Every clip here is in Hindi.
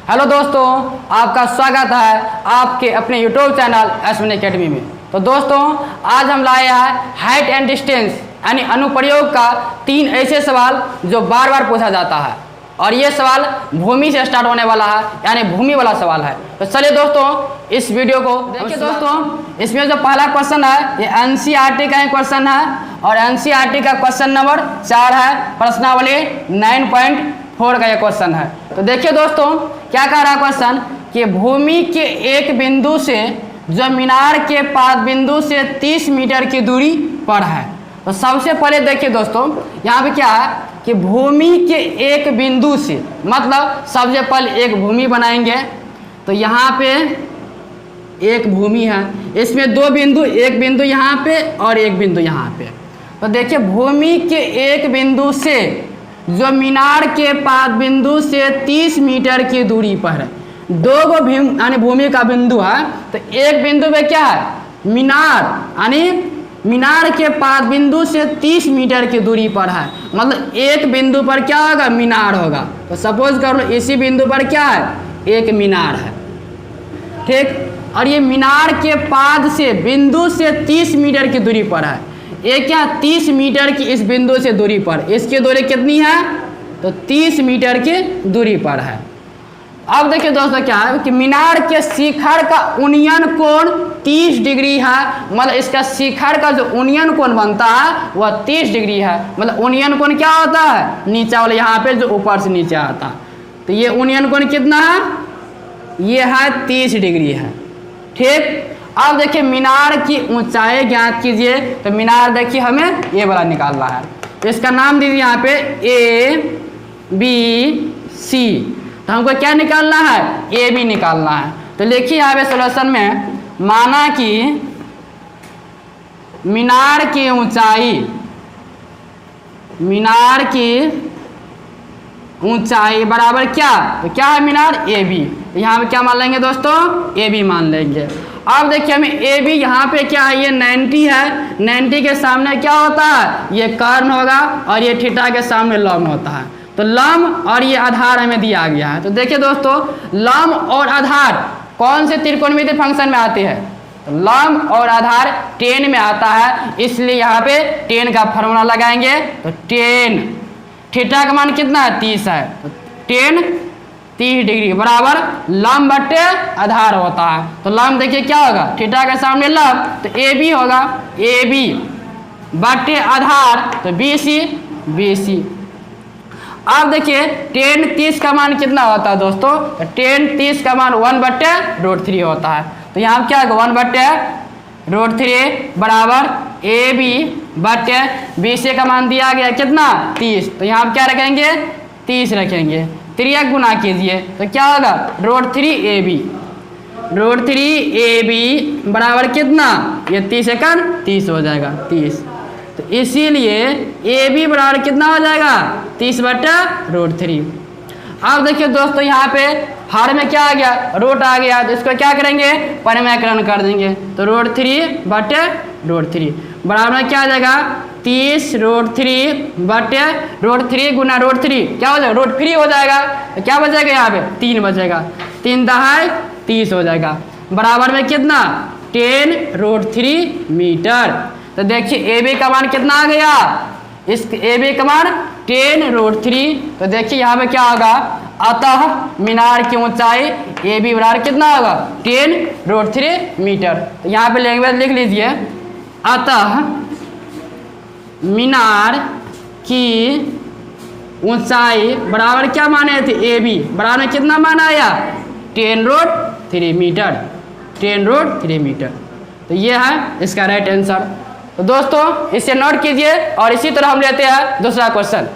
हेलो दोस्तों, आपका स्वागत है आपके अपने यूट्यूब चैनल अश्विन एकेडमी में। तो दोस्तों, आज हम लाए हैं हाइट एंड डिस्टेंस यानी अनुप्रयोग का 3 ऐसे सवाल जो बार बार पूछा जाता है, और ये सवाल भूमि से स्टार्ट होने वाला है, यानी भूमि वाला सवाल है। तो चलिए दोस्तों, इस वीडियो को देखिए। दोस्तों, इसमें जो पहला क्वेश्चन है ये एनसीईआरटी का क्वेश्चन है, और एनसीईआरटी का क्वेश्चन नंबर 4 है, प्रश्नावली 9.4 का यह क्वेश्चन है। तो देखिए दोस्तों, क्या कह रहा है क्वेश्चन कि भूमि के एक बिंदु से जो मीनार के पाद बिंदु से 30 मीटर की दूरी पर है। तो सबसे पहले देखिए दोस्तों, यहाँ पे क्या है कि भूमि के एक बिंदु से, मतलब सबसे पहले एक भूमि बनाएंगे। तो यहाँ पे एक भूमि है, इसमें 2 बिंदु, एक बिंदु यहाँ पे और एक बिंदु यहाँ पे। तो देखिए, भूमि के एक बिंदु से जो मीनार के पाद बिंदु से 30 मीटर की दूरी पर है, 2 यानी भूमि का बिंदु है। तो एक बिंदु पे क्या है, मीनार, यानी मीनार के पाद बिंदु से 30 मीटर की दूरी पर है, मतलब एक बिंदु पर क्या होगा, मीनार होगा। तो सपोज कर लो इसी बिंदु पर क्या है, एक मीनार है, ठीक। और ये मीनार के पाद से बिंदु से 30 मीटर की दूरी पर है। एक क्या 30 मीटर की इस बिंदु से दूरी पर, इसकी दूरी कितनी है, तो 30 मीटर की दूरी पर है। अब देखिए दोस्तों, क्या है कि मीनार के शिखर का उन्नयन कोण 30 डिग्री है, मतलब इसका शिखर का जो उन्नयन कोण बनता है वह 30 डिग्री है। मतलब उन्नयन कोण क्या होता है, नीचे वाले यहाँ पे जो ऊपर से नीचे आता है। तो ये उन्नयन कोण कितना है, ये है 30 डिग्री है, ठीक। अब देखिए मीनार की ऊंचाई ज्ञात कीजिए। तो मीनार देखिए हमें ये वाला निकालना है, तो इसका नाम दीजिए यहाँ पे ABC। तो हमको क्या निकालना है, AB निकालना है। तो लिखिए यहाँ पे सॉल्यूशन में, माना कि मीनार की ऊंचाई बराबर क्या, तो क्या है मीनार AB। तो यहाँ पे क्या मान लेंगे दोस्तों, AB मान लेंगे। अब देखिए हमें AB यहाँ पे क्या है, ये 90 है, 90 के सामने क्या होता है, ये कर्ण होगा, और ये थीटा के सामने लंब होता है। तो लंब और ये आधार हमें दिया गया है। तो देखिए दोस्तों, लंब और आधार कौन से त्रिकोणमितीय फंक्शन में आते हैं, तो लंब और आधार tan में आता है, इसलिए यहाँ पे tan का फॉर्मूला लगाएंगे। तो tan, थीटा का मान कितना है, 30 है, तो tan 30 डिग्री बराबर लंब बटे आधार होता है। तो लंब देखिए क्या होगा, थीटा के सामने लंब, तो AB होगा, AB बटे आधार, तो BC। अब देखिए tan 30 का मान कितना होता है दोस्तों, तो tan 30 का मान 1/√3 होता है। तो यहाँ क्या होगा, 1/√3 बराबर AB बटे BC का मान दिया गया कितना, 30। तो यहाँ क्या रखेंगे, 30 रखेंगे, 3 गुना कीजिए, तो क्या होगा, √3AB बराबर कितना, ये 30 एकड़ 30 हो जाएगा, 30। तो इसीलिए AB बराबर कितना हो जाएगा, 30/√3। अब देखिए दोस्तों, यहाँ पे हर में क्या आ गया, रूट आ गया, तो इसको क्या करेंगे, परिमेयकरण कर देंगे। तो √3/√3 बराबर में क्या आ जाएगा, 30√3/√3 गुना √3 क्या हो जाएगा, √3 हो जाएगा। तो क्या बचेगा, यहाँ पे 3 बचेगा, 3 दहाई 30 हो जाएगा, बराबर में कितना, 10√3 मीटर। तो देखिए AB का मान कितना आ गया, इस AB का मान 10√3। तो देखिए यहाँ पे क्या होगा, अतः मीनार की ऊंचाई AB बराबर कितना होगा, 10√3 मीटर। तो यहाँ पे लैंग्वेज लिख लीजिए, अतः मीनार की ऊंचाई बराबर क्या माने थे, AB बराबर में कितना मान आया, 10√3 मीटर, 10√3 मीटर। तो ये है इसका राइट आंसर। तो दोस्तों इसे नोट कीजिए, और इसी तरह हम लेते हैं दूसरा क्वेश्चन।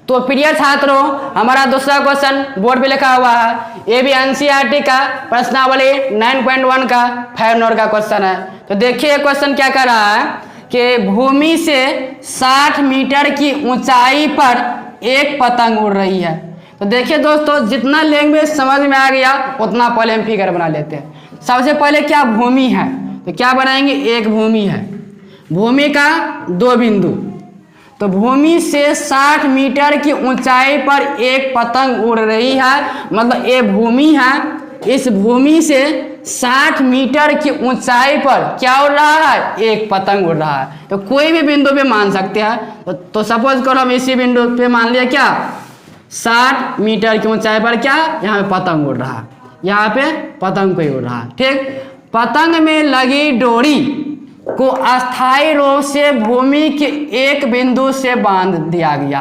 तो प्रिय छात्रों, हमारा दूसरा क्वेश्चन बोर्ड पे लिखा हुआ है, ये भी एनसीईआरटी का प्रश्नावली 9.1 का 5 नंबर का क्वेश्चन है। तो देखिए क्वेश्चन क्या कर रहा है कि भूमि से 60 मीटर की ऊंचाई पर एक पतंग उड़ रही है। तो देखिए दोस्तों, जितना लैंग्वेज समझ में आ गया उतना पहले हम फिगर बना लेते हैं। सबसे पहले क्या भूमि है, तो क्या बनाएंगे, एक भूमि है, भूमि का 2 बिंदु। तो भूमि से 60 मीटर की ऊंचाई पर एक पतंग उड़ रही है, मतलब ये भूमि है, इस भूमि से 60 मीटर की ऊंचाई पर क्या उड़ रहा है, एक पतंग उड़ रहा है। तो कोई भी बिंदु पे मान सकते हैं। तो सपोज करो हम इसी बिंदु पे मान लिया क्या 60 मीटर की ऊंचाई पर क्या यहाँ पे पतंग उड़ रहा है, यहाँ पे पतंग कोई उड़ रहा है। ठीक, पतंग में लगी डोरी को अस्थायी रूप से भूमि के एक बिंदु से बांध दिया गया।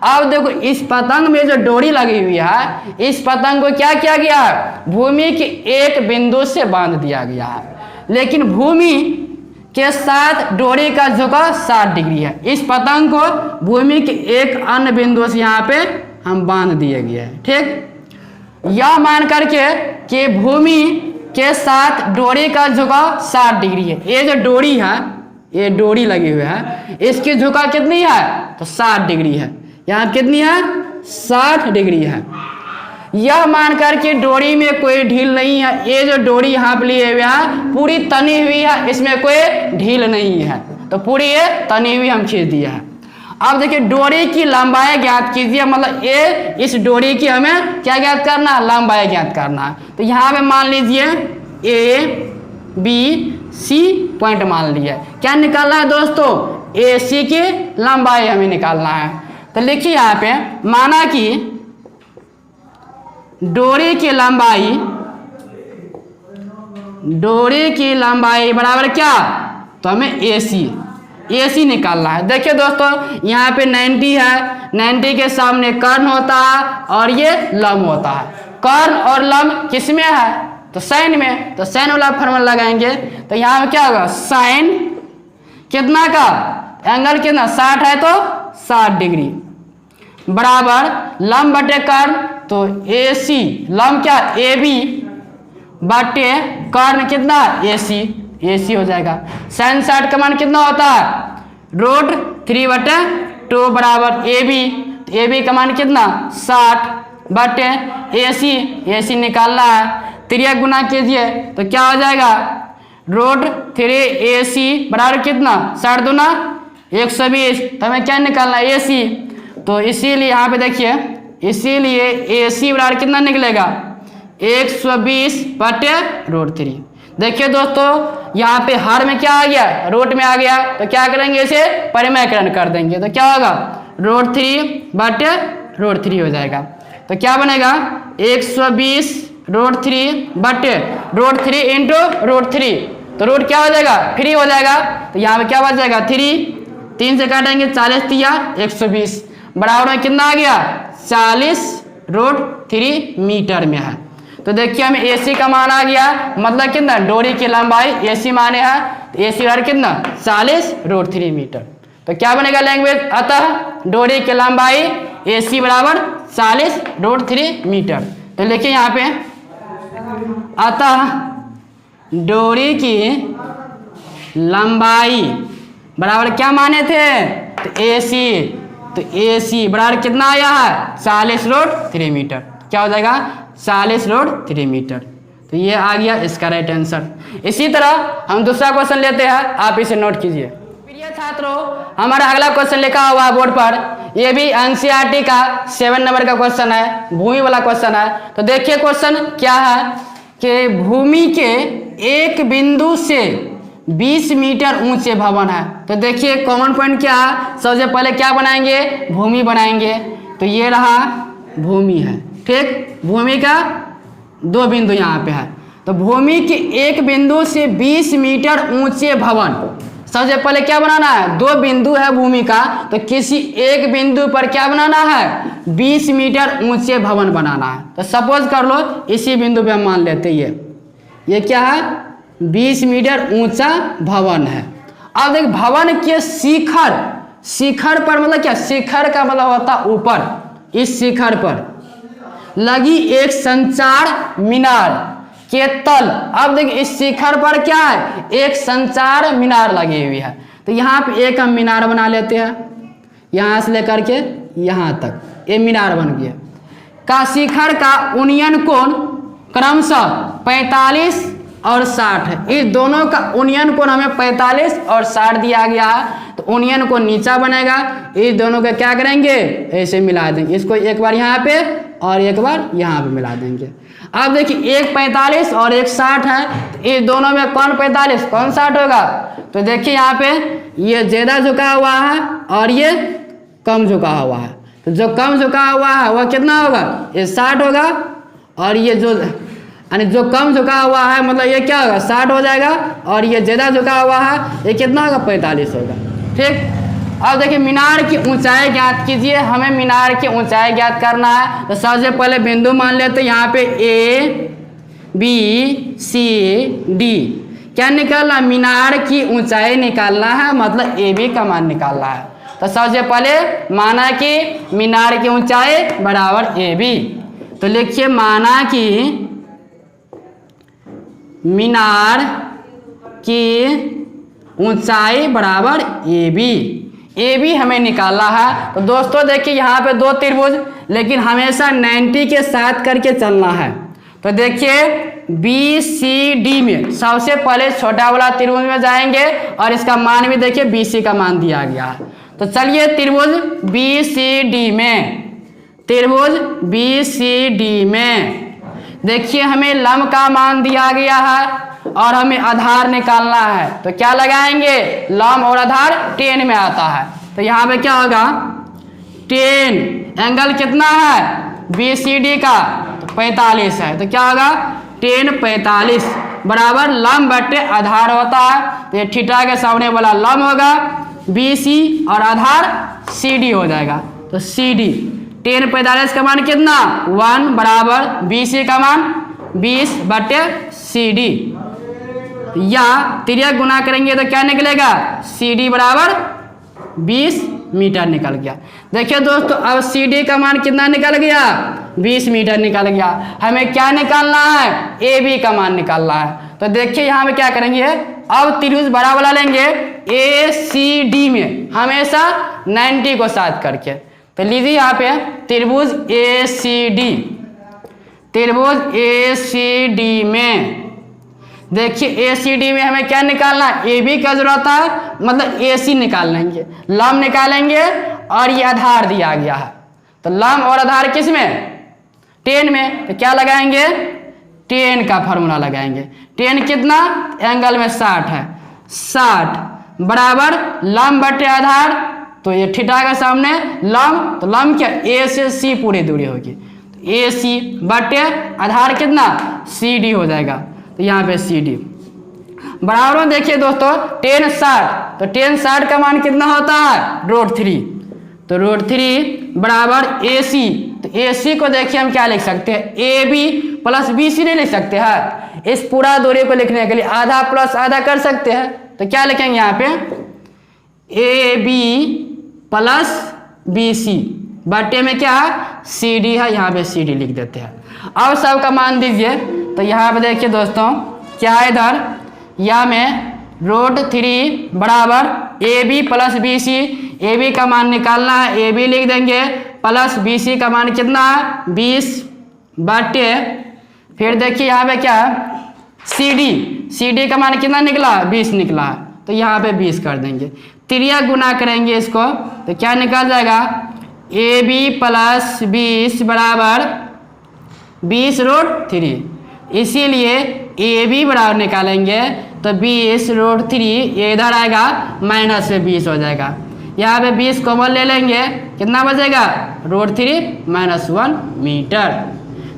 अब देखो इस पतंग में जो डोरी लगी हुई है, इस पतंग को क्या किया गया है, भूमि के एक बिंदु से बांध दिया गया है। लेकिन भूमि के साथ डोरी का झुकाव 60 डिग्री है। इस पतंग को भूमि के एक अन्य बिंदु से यहाँ पे हम बांध दिए गए हैं। ठीक, यह मान करके कि भूमि के साथ डोरी का झुकाव 60 डिग्री है। ये जो डोरी है, ये डोरी लगी हुई है, इसकी झुकाव कितनी है, तो 60 डिग्री है। यहाँ कितनी है, 60 डिग्री है। यह मानकर कि डोरी में कोई ढील नहीं है, ये जो डोरी यहाँ पे लिए हुए है पूरी तनी हुई है, इसमें कोई ढील नहीं है, तो पूरी ये तनी हुई हम खींच दिया है। अब देखिए डोरी की लंबाई ज्ञात कीजिए, मतलब ये इस डोरी की हमें क्या ज्ञात करना है, लंबाई ज्ञात करना है। तो यहाँ पे मान लीजिए ABC पॉइंट मान लिया। क्या निकालना है दोस्तों, AC की लंबाई हमें निकालना है। तो लिखिए यहाँ पे, माना कि डोरी की लंबाई बराबर क्या, तो हमें AC निकालना है। देखिए दोस्तों यहाँ पे 90 है, 90 के सामने कर्ण होता है और ये लंब होता है। कर्ण और लंब किस में है, तो साइन में, तो साइन वाला फॉर्मूला लगाएंगे। तो यहाँ पे क्या होगा, साइन कितना का, एंगल कितना 60 है तो 60 डिग्री बराबर लंब बटे कर्ण, तो AC, लंब क्या AB बटे कर्ण कितना AC हो जाएगा। साइन 60 का मान कितना होता है, √3/2 बराबर AB का मान कितना 60 बटे AC निकालना है, 3 गुना कीजिए तो क्या हो जाएगा, √3AC बराबर कितना 60 दूना 120। तो हमें क्या निकालना है, AC। तो इसीलिए यहाँ पे देखिए, इसीलिए AC बराबर कितना निकलेगा, 120 बटे √3। देखिए दोस्तों यहाँ पे हर में क्या आ गया, रूट में आ गया, तो क्या करेंगे, इसे परिमयकरण कर देंगे। तो क्या होगा, √3 बटे √3 हो जाएगा। तो क्या बनेगा, 120 √3 बटे √3 इंटू √3, तो रूट क्या हो जाएगा, 3 हो जाएगा। तो यहाँ पे क्या बच जाएगा, 3 से काटेंगे, 40 तिया 120 बराबर में कितना आ गया, 40 √3 मीटर में है। तो देखिए हमें AC का मान आ गया, मतलब कितना, डोरी की लंबाई AC माने है, तो AC बराबर कितना 40 √3 मीटर। तो क्या बनेगा लैंग्वेज, अतः डोरी की लंबाई AC बराबर 40 √3 मीटर। तो लिखिए यहाँ पे, अतः डोरी की लंबाई बराबर क्या माने थे, तो AC बराबर कितना आया है, 40 √3 मीटर। क्या हो जाएगा, 40 √3 मीटर। तो ये आ गया इसका राइट आंसर। इसी तरह हम दूसरा क्वेश्चन लेते हैं, आप इसे नोट कीजिए। प्रिय छात्रों, हमारा अगला क्वेश्चन लिखा हुआ है बोर्ड पर, ये भी NCERT का 7 नंबर का क्वेश्चन है, भूमि वाला क्वेश्चन है। तो देखिए क्वेश्चन क्या है कि भूमि के एक बिंदु से 20 मीटर ऊंचे भवन है। तो देखिए कॉमन पॉइंट क्या है, सबसे पहले क्या बनाएंगे, भूमि बनाएंगे। तो ये रहा भूमि है, ठीक, भूमि का 2 बिंदु यहाँ पे है। तो भूमि के एक बिंदु से 20 मीटर ऊंचे भवन, सबसे पहले क्या बनाना है, 2 बिंदु है भूमि का, तो किसी एक बिंदु पर क्या बनाना है, 20 मीटर ऊंचे भवन बनाना है। तो सपोज कर लो इसी बिंदु पे हम मान लेते हैं ये क्या है, 20 मीटर ऊंचा भवन है। अब देख भवन के शिखर पर मतलब क्या, शिखर का मतलब होता ऊपर, इस शिखर पर लगी एक संचार मीनार के तल। अब देखिए इस शिखर पर क्या है, एक संचार मीनार लगी हुई है। तो यहाँ पे एक हम मीनार बना लेते हैं, यहाँ से लेकर के यहाँ तक ये मीनार बन गया। का शिखर का उन्नयन कोण क्रमशः 45 और 60 है। इस दोनों का यूनियन कोण हमें 45 और 60 दिया गया है, तो यूनियन कोण नीचा बनेगा। इस दोनों का क्या करेंगे, ऐसे मिला देंगे, इसको एक बार यहाँ पे और एक बार यहाँ पे मिला देंगे। अब देखिए एक 45 और एक 60 है, तो इस दोनों में कौन 45 कौन 60 होगा, तो देखिए यहाँ पे ये ज़्यादा झुका हुआ है और ये कम झुका हुआ है, तो जो कम झुका हुआ है वह कितना होगा, ये 60 होगा, और ये जो यानी जो कम झुका हुआ है मतलब ये क्या होगा 60 हो जाएगा, और ये ज़्यादा झुका हुआ है ये कितना होगा 45 होगा। ठीक, अब देखिए मीनार की ऊंचाई ज्ञात कीजिए। हमें मीनार की ऊंचाई ज्ञात करना है, तो सबसे पहले बिंदु मान लेते हैं यहाँ पे A B C D। क्या निकालना, मीनार की ऊंचाई निकालना है, मतलब AB का मान निकालना है। तो सबसे पहले माना कि मीनार की ऊंचाई बराबर AB, तो लिखिए माना कि मीनार की ऊंचाई बराबर AB हमें निकालना है। तो दोस्तों देखिए यहाँ पे दो त्रिभुज, लेकिन हमेशा 90 के साथ करके चलना है। तो देखिए BCD में सबसे पहले छोटा वाला त्रिभुज में जाएंगे, और इसका मान भी देखिए BC का मान दिया गया है। तो चलिए त्रिभुज BCD में देखिए हमें लंब का मान दिया गया है और हमें आधार निकालना है। तो क्या लगाएंगे, लंब और आधार 10 में आता है। तो यहाँ पे क्या होगा 10, एंगल कितना है BCD का, तो 45 है। तो क्या होगा 10 45 बराबर लंब बटे आधार होता है। तो ये थीटा के सामने वाला लंब होगा BC और आधार CD हो जाएगा। तो CD 10 45 का मान कितना 1 बराबर BC का मान 20 बटे CD, या त्रिज्या गुना करेंगे तो क्या निकलेगा CD बराबर 20 मीटर निकल गया। देखिए दोस्तों अब CD का मान कितना निकल गया 20 मीटर निकल गया। हमें क्या निकालना है, AB का मान निकालना है। तो देखिए यहाँ पे क्या करेंगे, अब त्रिभुज बड़ा वाला लेंगे ACD में हमेशा 90 को साथ करके। तो लीजिए यहाँ पे त्रिभुज ACD में देखिए ACD में हमें क्या निकालना है, AB का जरूरत है, मतलब AC निकाल लेंगे, लंब निकालेंगे, और ये आधार दिया गया है। तो लंब और आधार किस में 10 में, तो क्या लगाएंगे 10 का फॉर्मूला लगाएंगे। 10 कितना, एंगल में 60 है, 60 बराबर लंब बटे आधार, तो ये थीटा का सामने लंब, तो लंब क्या A से C पूरी दूरी होगी, तो AC बटे आधार कितना CD हो जाएगा। तो यहाँ पे CD बराबर में देखिए दोस्तों 10 60, तो 10 60 का मान कितना होता है √3, तो √3 बराबर AC। तो AC को देखिए हम क्या लिख सकते हैं AB प्लस BC नहीं लिख सकते हैं, इस पूरा दूरी को लिखने के लिए आधा प्लस आधा कर सकते हैं। तो क्या लिखेंगे यहाँ पे AB प्लस BC बटे में क्या है CD है, यहाँ पे CD लिख देते हैं। अब सबका मान दीजिए, तो यहाँ पे देखिए दोस्तों क्या है इधर, या में √3 बराबर AB प्लस BC, AB का मान निकालना है, AB लिख देंगे, प्लस BC का मान कितना है 20 बटे, फिर देखिए यहाँ पे क्या है CD का मान कितना निकला 20 निकला है, तो यहाँ पे 20 कर देंगे, त्रिज्या गुना करेंगे इसको, तो क्या निकल जाएगा AB प्लस 20 बराबर 20√3। इसीलिए AB बराबर निकालेंगे तो 20√3, ये इधर आएगा माइनस में 20 हो जाएगा, यहाँ पे 20 कॉमन ले लेंगे, कितना बचेगा √3 - 1 मीटर।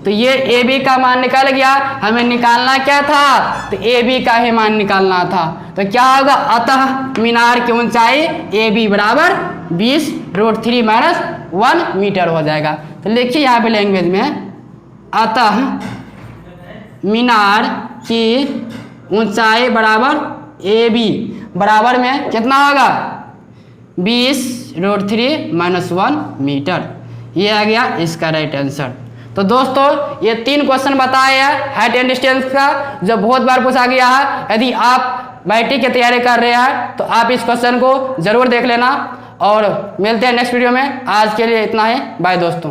तो ये AB का मान निकल गया। हमें निकालना क्या था, तो AB का ही मान निकालना था। तो क्या होगा, अतः मीनार की ऊंचाई AB बराबर 20√3 - 1 मीटर हो जाएगा। तो लिखिए यहाँ पे लैंग्वेज में, अतः मीनार की ऊंचाई बराबर AB बराबर में कितना होगा 20√3 - 1 मीटर। ये आ गया इसका राइट आंसर। तो दोस्तों ये 3 क्वेश्चन बताए हैं हाइट एंड डिस्टेंस का, जो बहुत बार पूछा गया है। यदि आप मैट्रिक की तैयारी कर रहे हैं तो आप इस क्वेश्चन को जरूर देख लेना, और मिलते हैं नेक्स्ट वीडियो में। आज के लिए इतना ही, बाय दोस्तों।